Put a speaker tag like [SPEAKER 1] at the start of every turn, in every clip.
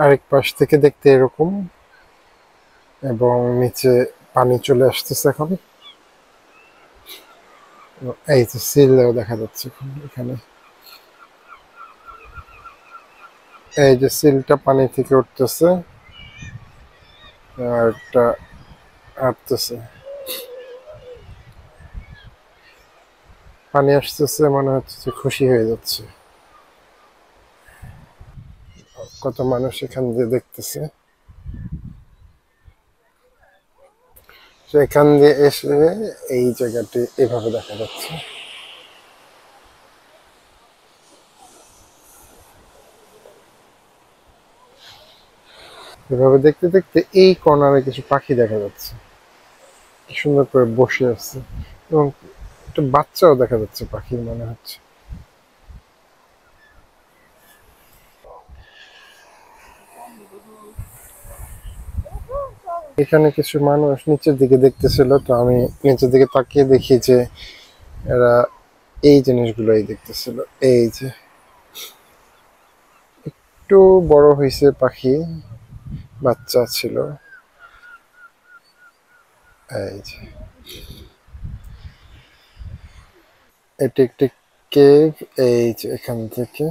[SPEAKER 1] আরেক পাশ থেকে দেখতে এরকম, এবং নিচে পানি চলে আসতেছে এখন। এই যে সিলও দেখা যাচ্ছে এখানে, এই যে সিলটা পানি থেকে উঠতেছে আর একটা আসতেছে, পানি আসতেছে, মনে হচ্ছে যে খুশি হয়ে যাচ্ছে। কত মানুষ এখান দিয়ে দেখতেছে, এখান দিয়ে এসে এই জায়গাটি এভাবে দেখা যাচ্ছে। এভাবে দেখতে দেখতে এই কর্নারে কিছু পাখি দেখা যাচ্ছে, কি সুন্দর করে বসে আছে, এবং একটা বাচ্চাও দেখা যাচ্ছে পাখির মনে হচ্ছে। এখানে কিছু মানুষ নিচের দিকে দেখতেছিল, তো আমি নিচের দিকে তাকিয়ে দেখি যে এরা এই জিনিসগুলোই দেখতেছিল। এই যে একটু বড় হয়েছে পাখি, বাচ্চা ছিল। এই যে এটি একটি কেভ, এই যে এখান থেকে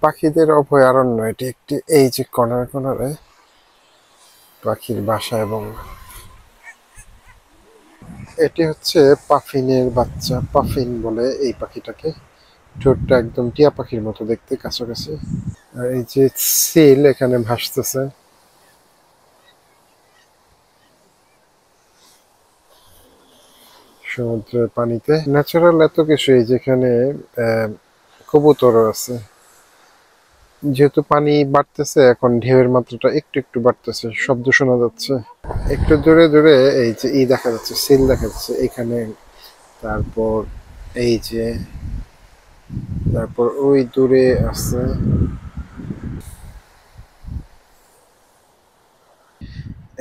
[SPEAKER 1] পাখিদের অভয়ারণ্য এটি একটি। এই যে কর্নার কর্নারে পাখির বাসা, এবং এটি হচ্ছে পাফিনের বাচ্চা, পাফিন বলে এই পাখিটাকে। ঠোঁটটা একদম টিয়া পাখির মতো দেখতে, কাছাকাছি। আর এই যে সিল এখানে ভাসতেছে সমুদ্রের পানিতে। ন্যাচারাল এত কিছুই, যেখানে কবুতরও আছে। যেহেতু পানি বাড়তেছে, এখন ঢেউয়ের মাত্রাটা একটু একটু বাড়তেছে, শব্দ শোনা যাচ্ছে। একটু দূরে দূরে এই যে দেখা যাচ্ছে, সিল দেখা যাচ্ছে এখানে। তারপর এই যে, তারপর ওই দূরে আছে।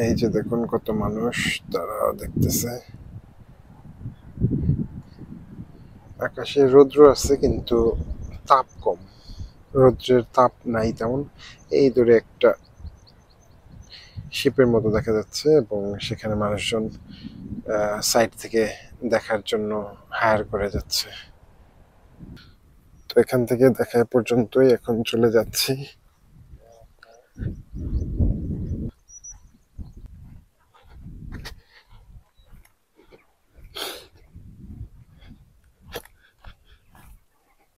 [SPEAKER 1] এই যে দেখুন কত মানুষ, তারা দেখতেছে। আকাশে রৌদ্র আছে, কিন্তু তাপ কম, রৌদ্রের তাপ নাই তেমন। এই দূরে একটা শিপের মতো দেখা যাচ্ছে, এবং সেখানে মানুষজন সাইড থেকে দেখার জন্য হায়ার করে যাচ্ছে। তো এখান থেকে দেখা পর্যন্তই, এখন চলে যাচ্ছি।